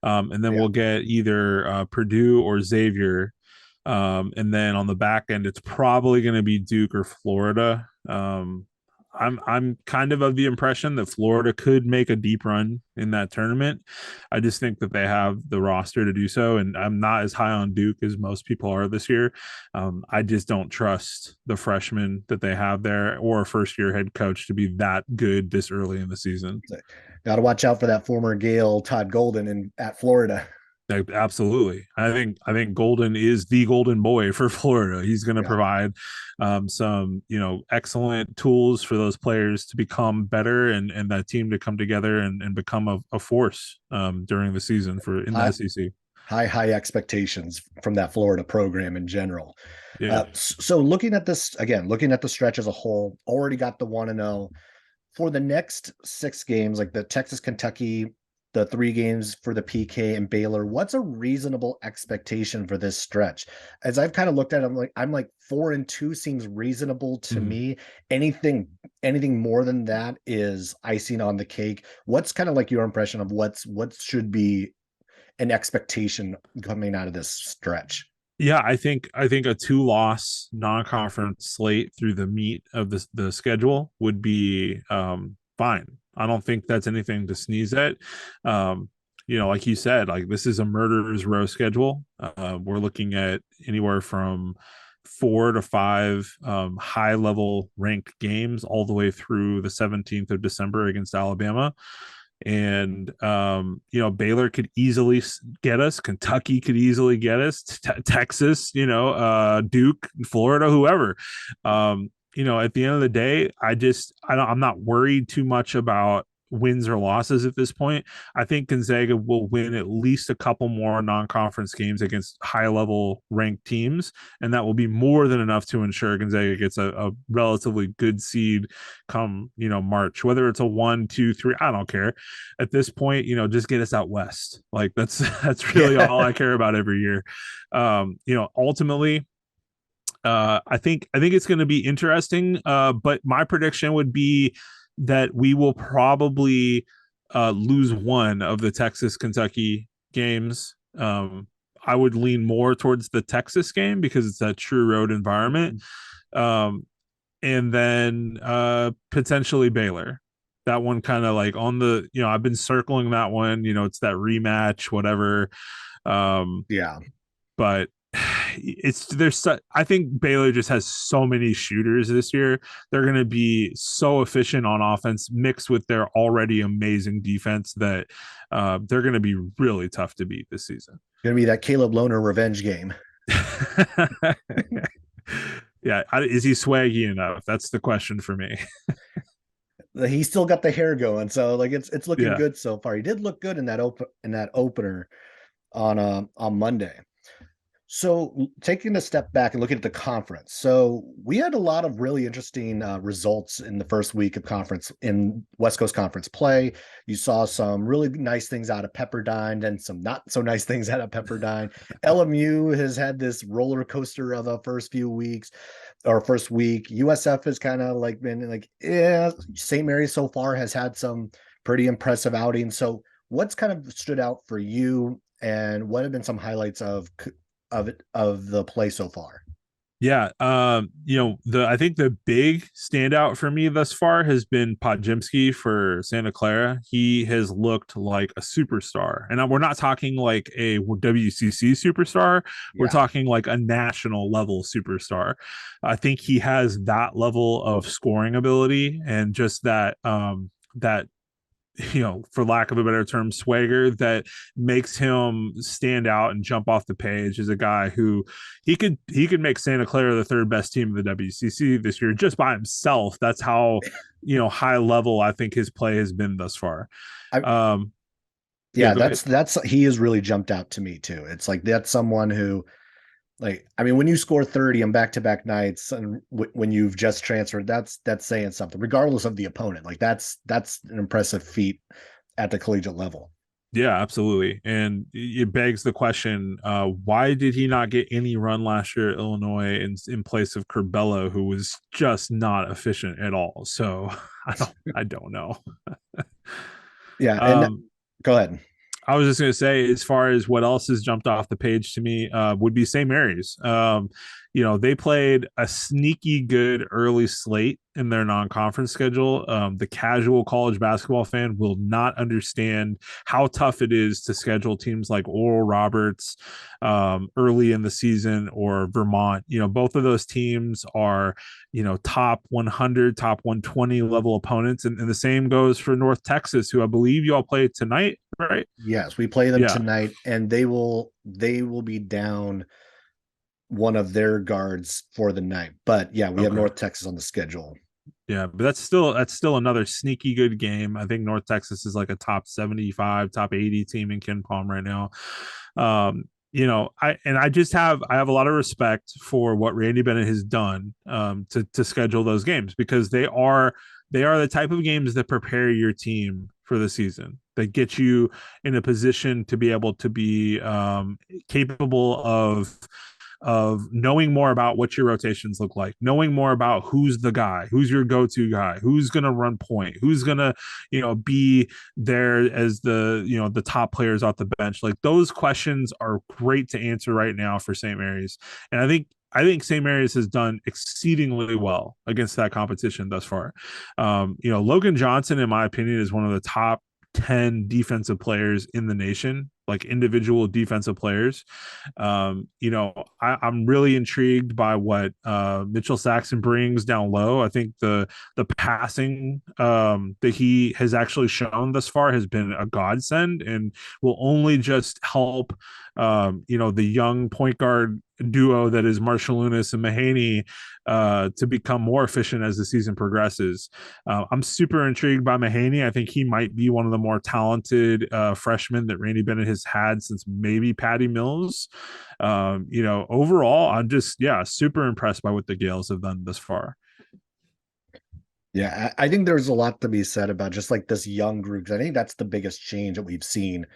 B: and then
A: yeah.
B: we'll get either Purdue or Xavier, and then on the back end, it's probably going to be Duke or Florida. I'm kind of the impression that Florida could make a deep run in that tournament. I just think that they have the roster to do so, and I'm not as high on Duke as most people are this year. I just don't trust the freshmen that they have there or a first year head coach to be that good this early in the season.
A: Got to watch out for that former Gale Todd Golden at Florida.
B: Absolutely. I think Golden is the golden boy for Florida. He's going to
A: Yeah.
B: provide some, excellent tools for those players to become better and that team to come together and become a force during the season for in the
A: High,
B: SEC.
A: high expectations from that Florida program in general.
B: Yeah.
A: So looking at this again, looking at the stretch as a whole, already got the 1-0 for the next 6 games, like the Texas, Kentucky, the 3 games for the PK and Baylor. What's a reasonable expectation for this stretch? As I've kind of looked at it, I'm like 4-2 seems reasonable to
B: Mhm.
A: me. Anything more than that is icing on the cake. What's kind of like your impression of what should be an expectation coming out of this stretch?
B: Yeah, I think a 2-loss non-conference slate through the meat of the schedule would be fine. I don't think that's anything to sneeze at. Like you said, like this is a murderer's row schedule. We're looking at anywhere from 4 to 5 high level ranked games all the way through the 17th of December against Alabama. And Baylor could easily get us, Kentucky could easily get us, Texas, Duke, Florida, whoever. At the end of the day, I'm not worried too much about wins or losses at this point. I think Gonzaga will win at least a couple more non-conference games against high-level ranked teams, and that will be more than enough to ensure Gonzaga gets a relatively good seed come March. Whether it's a 1, 2, 3, I don't care. At this point, just get us out west. Like that's really all I care about every year. Ultimately, I think it's going to be interesting. But my prediction would be that we will probably lose one of the Texas Kentucky games. I would lean more towards the Texas game because it's that true road environment. Um, and then potentially Baylor. That one kind of like on the, I've been circling that one, it's that rematch, whatever.
A: Yeah.
B: But I think Baylor just has so many shooters this year. They're going to be so efficient on offense mixed with their already amazing defense that they're going to be really tough to beat this season.
A: Gonna be that Caleb Lohner revenge game.
B: Yeah, is he swaggy enough? That's the question for me.
A: He still got the hair going, so like it's looking
B: Yeah.
A: good so far. He did look good in that opener on Monday. So taking a step back and looking at the conference, so we had a lot of really interesting results in the first week of conference in West Coast Conference play. You saw some really nice things out of Pepperdine and some not so nice things out of Pepperdine. LMU has had this roller coaster of a first few weeks or first week. USF has kind of like been like, yeah. St. Mary's so far has had some pretty impressive outings. So what's kind of stood out for you, and what have been some highlights of the play so far?
B: Yeah, I think the big standout for me thus far has been Podziemski for Santa Clara. He has looked like a superstar, and we're not talking like a WCC superstar. We're
A: Yeah.
B: talking like a national level superstar. I think he has that level of scoring ability and just that for lack of a better term, swagger that makes him stand out and jump off the page as a guy who he could make Santa Clara the third best team of the WCC this year just by himself. That's how high level I think his play has been thus far.
A: I,
B: Um, yeah,
A: yeah,
B: go ahead.
A: that's he has really jumped out to me too. It's like that's someone who, like, I mean, when you score 30 on back-to-back nights and when you've just transferred, that's saying something, regardless of the opponent. Like that's an impressive feat at the collegiate level.
B: Yeah, absolutely. And it begs the question, why did he not get any run last year at Illinois in place of Curbelo, who was just not efficient at all? So I don't know.
A: Yeah, and
B: Um,
A: go ahead.
B: I was just going to say, as far as what else has jumped off the page to me, would be St. Mary's. They played a sneaky good early slate in their non-conference schedule. The casual college basketball fan will not understand how tough it is to schedule teams like Oral Roberts early in the season, or Vermont. Both of those teams are, top 100, top 120 level opponents. And the same goes for North Texas, who I believe you all play tonight, right?
A: Yes, we play them
B: Yeah.
A: tonight, and they will be down one of their guards for the night. But yeah, we have
B: Okay.
A: North Texas on the schedule.
B: Yeah, but that's still another sneaky good game. I think North Texas is like a top 75, top 80 team in Ken Palm right now. I have a lot of respect for what Randy Bennett has done to schedule those games, because they are the type of games that prepare your team for the season, that get you in a position to be able to be capable of knowing more about what your rotations look like, knowing more about who's the guy, who's your go-to guy, who's going to run point, who's going to, be there as the top players off the bench. Like, those questions are great to answer right now for St. Mary's. And I think St. Mary's has done exceedingly well against that competition thus far. Logan Johnson, in my opinion, is one of the top 10 defensive players in the nation, like individual defensive players. I'm really intrigued by what Mitchell Saxon brings down low. I think the passing that he has actually shown thus far has been a godsend, and will only just help the young point guard duo that is Marshall Lunas and Mahaney to become more efficient as the season progresses. I'm super intrigued by Mahaney. I think he might be one of the more talented freshmen that Randy Bennett has had since maybe Patty Mills. Overall, I'm just, super impressed by what the Gales have done thus far.
A: Yeah, I think there's a lot to be said about just like this young group. I think that's the biggest change that we've seen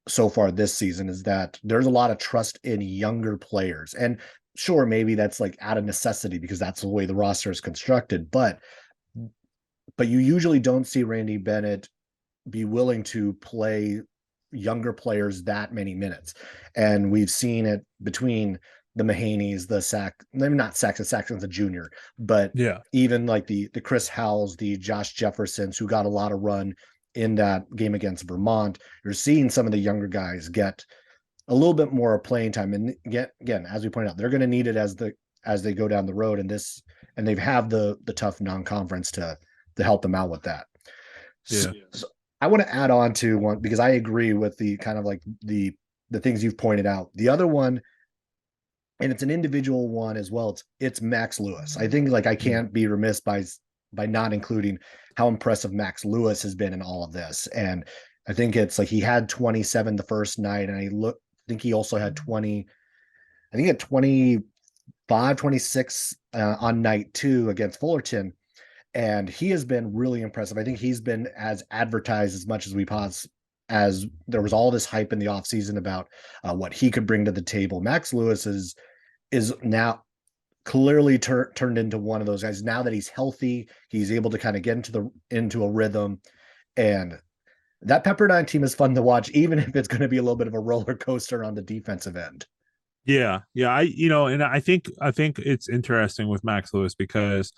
A: so far this season, is that there's a lot of trust in younger players. And sure, maybe that's like out of necessity because that's the way the roster is constructed, but you usually don't see Randy Bennett be willing to play younger players that many minutes. And we've seen it between the Mahaneys, maybe not Saxon's a junior, but
B: Yeah.
A: even like the Chris Howells, the Josh Jeffersons, who got a lot of run in that game against Vermont. You're seeing some of the younger guys get a little bit more playing time. And again, as we pointed out, they're going to need it as they go down the road, and they have the tough non-conference to help them out with that.
B: Yeah.
A: So I want to add on to one, because I agree with the kind of like the things you've pointed out. The other one, and it's an individual one as well, it's Max Lewis. I think like I can't be remiss by not including how impressive Max Lewis has been in all of this. And I think it's like he had 27 the first night, and I think he also had 20, I think he had 25, 26 on night 2 against Fullerton. And he has been really impressive. I think he's been as advertised as much as as there was all this hype in the offseason about what he could bring to the table. Max Lewis is now clearly turned into one of those guys. Now that he's healthy, he's able to kind of get into a rhythm. And that Pepperdine team is fun to watch, even if it's going to be a little bit of a roller coaster on the defensive end.
B: Yeah, and I think it's interesting with Max Lewis, because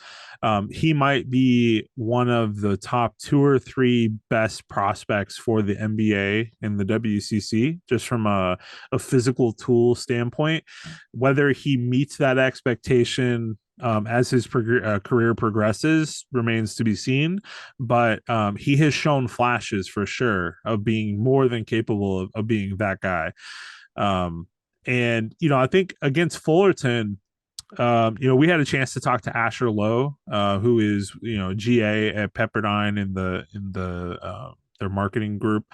B: he might be one of the top 2 or 3 best prospects for the NBA and the WCC, just from a physical tool standpoint. Whether he meets that expectation as his career progresses remains to be seen, but he has shown flashes for sure of being more than capable of being that guy. And I think against Fullerton, we had a chance to talk to Asher Lowe, who is GA at Pepperdine in the their marketing group,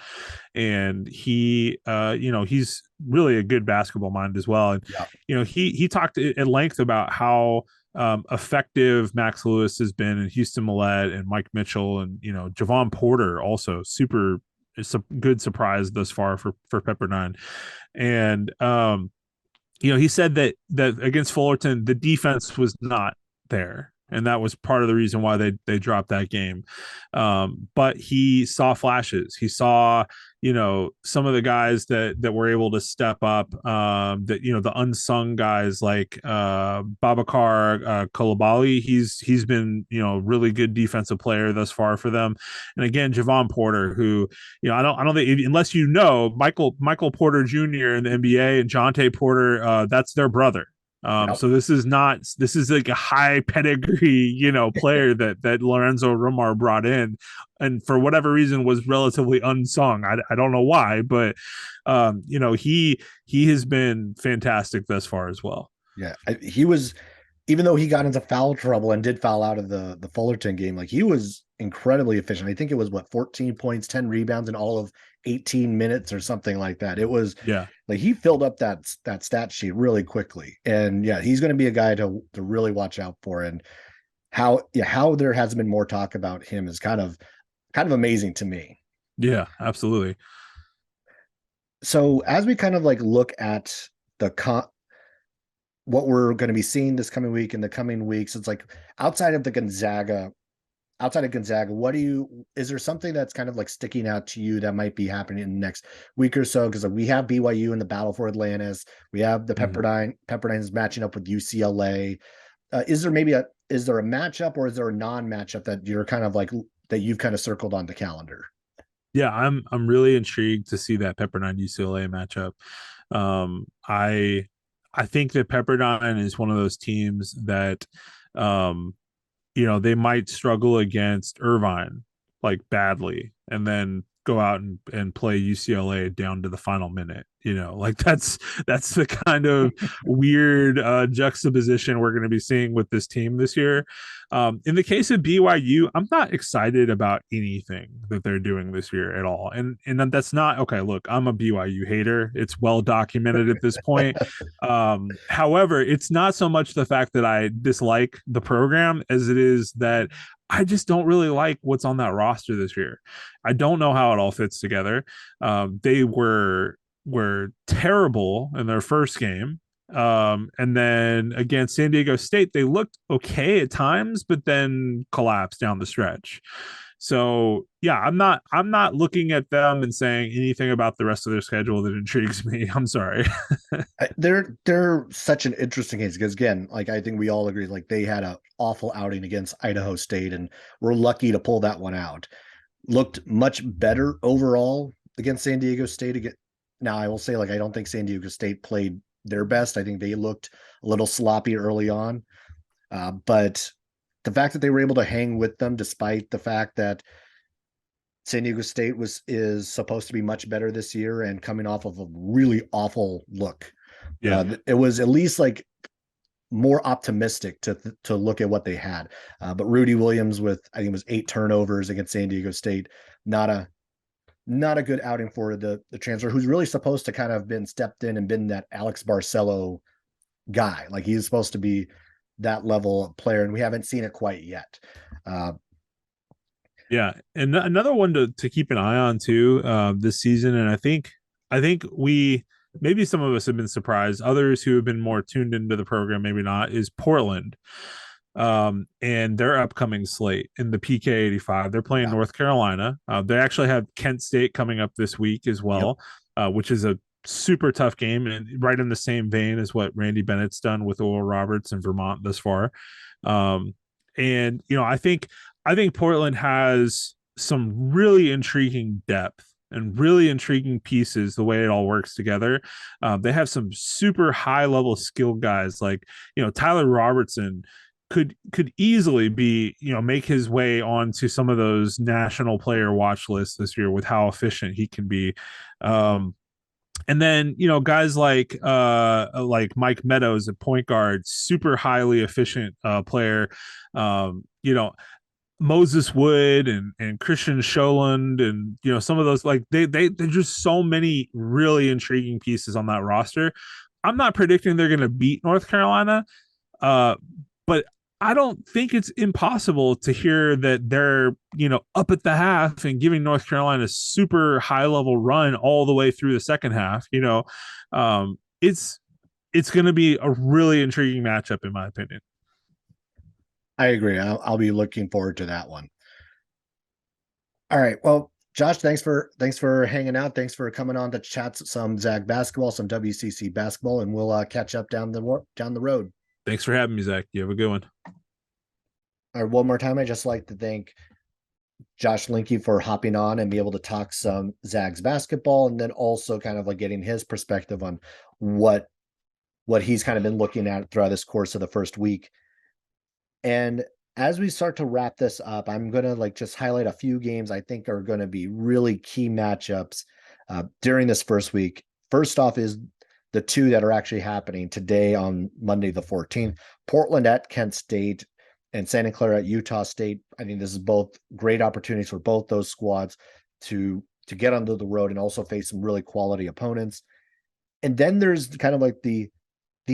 B: and he's really a good basketball mind as well. And
A: Yeah.
B: he talked at length about how effective Max Lewis has been, and Houston Millett and Mike Mitchell, and Jevon Porter also super. It's a good surprise thus far for Pepperdine. And he said that against Fullerton the defense was not there. and that was part of the reason why they dropped that game. But he saw flashes. He saw, some of the guys that were able to step up, that, the unsung guys like Babacar Coulibaly. He's been, really good defensive player thus far for them. And again, Jevon Porter, who, I don't think, unless Michael Porter Jr. in the NBA and Jonte Porter, that's their brother.
A: Yep.
B: So this is like a high pedigree, player that Lorenzo Romar brought in, and for whatever reason was relatively unsung. I don't know why, but he has been fantastic thus far as well.
A: Yeah, he was, even though he got into foul trouble and did foul out of the Fullerton game, like he was incredibly efficient. I think it was 14 points, 10 rebounds in all of 18 minutes or something like that. It was like he filled up that stat sheet really quickly. And yeah, he's going to be a guy to really watch out for. And how there hasn't been more talk about him is kind of amazing to me.
B: Yeah, absolutely.
A: So as we kind of like look at what we're going to be seeing this coming week and the coming weeks, it's like outside of Gonzaga, is there something that's kind of like sticking out to you that might be happening in the next week or so? Because we have BYU in the battle for Atlantis. We have the Pepperdines matching up with UCLA. Is there a matchup, or is there a non-matchup that you're kind of like, that you've kind of circled on the calendar?
B: Yeah, I'm really intrigued to see that Pepperdine UCLA matchup. I think that Pepperdine is one of those teams that, they might struggle against Irvine like badly, and then go out and play UCLA down to the final minute. Like that's the kind of weird juxtaposition we're going to be seeing with this team this year. In the case of BYU, I'm not excited about anything that they're doing this year at all. And that's not okay. Look, I'm a BYU hater. It's well documented at this point. However, it's not so much the fact that I dislike the program as it is that I just don't really like what's on that roster this year. I don't know how it all fits together. They were terrible in their first game. And then against San Diego State, they looked okay at times, but then collapsed down the stretch. So yeah, I'm not looking at them and saying anything about the rest of their schedule that intrigues me. I'm sorry.
A: They're such an interesting case because, again, like I think we all agree, like they had an awful outing against Idaho State, and we're lucky to pull that one out. Looked much better overall against San Diego State. Again, now I will say, like, I don't think San Diego State played their best. I think they looked a little sloppy early on, but the fact that they were able to hang with them, despite the fact that San Diego State is supposed to be much better this year and coming off of a really awful look.
B: Yeah,
A: it was at least like more optimistic to look at what they had. But Rudy Williams with, I think it was 8 turnovers against San Diego State, not a good outing for the transfer, who's really supposed to kind of been stepped in and been that Alex Barcelo guy. Like he's supposed to be that level of player, and we haven't seen it quite yet.
B: Yeah, and another one to keep an eye on too this season, and I think we, maybe some of us have been surprised, others who have been more tuned into the program maybe not, is Portland, and their upcoming slate in the PK85. They're playing North Carolina. They actually have Kent State coming up this week as well, which is a super tough game, and right in the same vein as what Randy Bennett's done with Oral Roberts in Vermont thus far. And I think Portland has some really intriguing depth and really intriguing pieces, the way it all works together. They have some super high level skill guys like, Tyler Robertson could easily be, make his way onto some of those national player watch lists this year with how efficient he can be. And then, guys like Mike Meadows at point guard, super highly efficient player. Moses Wood and Christian Scholand, and some of those, like they're just so many really intriguing pieces on that roster. I'm not predicting they're going to beat North Carolina, but I don't think it's impossible to hear that they're, up at the half and giving North Carolina a super high level run all the way through the second half. It's going to be a really intriguing matchup in my opinion.
A: I agree. I'll be looking forward to that one. All right. Well, Josh, thanks for hanging out. Thanks for coming on to chat some Zag basketball, some WCC basketball, and we'll catch up down the road.
B: Thanks for having me, Zach. You have a good one.
A: All right. One more time, I just like to thank Josh Linke for hopping on and be able to talk some Zags basketball, and then also kind of like getting his perspective on what he's kind of been looking at throughout this course of the first week. And as we start to wrap this up, I'm going to like just highlight a few games I think are going to be really key matchups during this first week. First off is the two that are actually happening today on Monday, the 14th, Portland at Kent State and Santa Clara at Utah State. I think this is both great opportunities for both those squads to get onto the road and also face some really quality opponents. And then there's kind of like the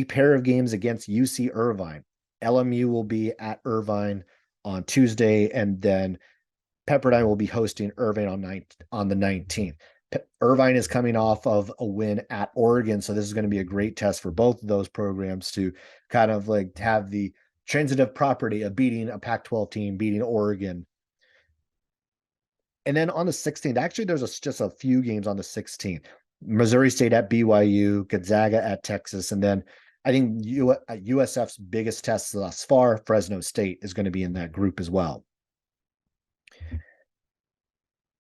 A: pair of games against UC Irvine. LMU will be at Irvine on Tuesday, and then Pepperdine will be hosting Irvine on the 19th. Irvine is coming off of a win at Oregon, so this is going to be a great test for both of those programs to kind of like have the transitive property of beating a Pac-12 team, beating Oregon. And then on the 16th, actually, there's just a few games on the 16th. Missouri State at BYU, Gonzaga at Texas, and then I think USF's biggest test thus far, Fresno State, is going to be in that group as well.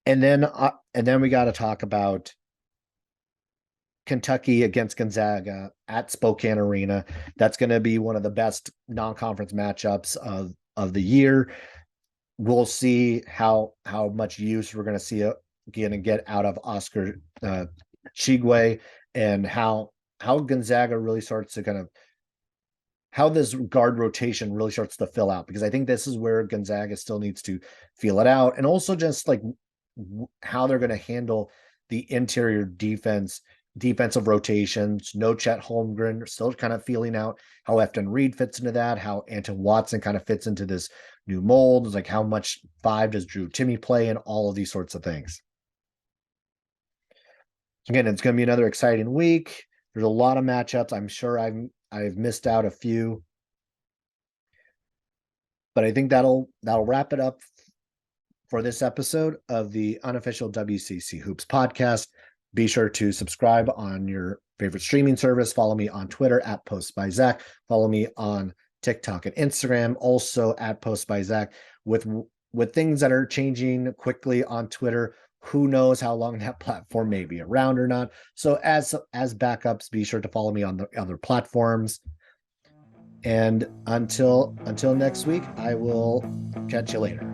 A: And then we got to talk about Kentucky against Gonzaga at Spokane Arena. That's going to be one of the best non-conference matchups of the year. We'll see how much use we're going to see get out of Oscar Chigwe, and how Gonzaga really starts to kind of how this guard rotation really starts to fill out, because I think this is where Gonzaga still needs to feel it out, and also just like how they're going to handle the interior defensive rotations. No Chet Holmgren, still kind of feeling out how Efton Reed fits into that, how Anton Watson kind of fits into this new mold, like how much five does Drew Timme play, and all of these sorts of things. Again, it's going to be another exciting week. There's a lot of matchups. I'm sure I've missed out a few, but I think that'll wrap it up for this episode of the Unofficial WCC Hoops podcast. Be sure to subscribe on your favorite streaming service. Follow me on Twitter at Post by Zach. Follow me on TikTok and Instagram, also at Post by Zach. With things that are changing quickly on Twitter, who knows how long that platform may be around or not. So as backups, be sure to follow me on the other platforms. And until next week, I will catch you later.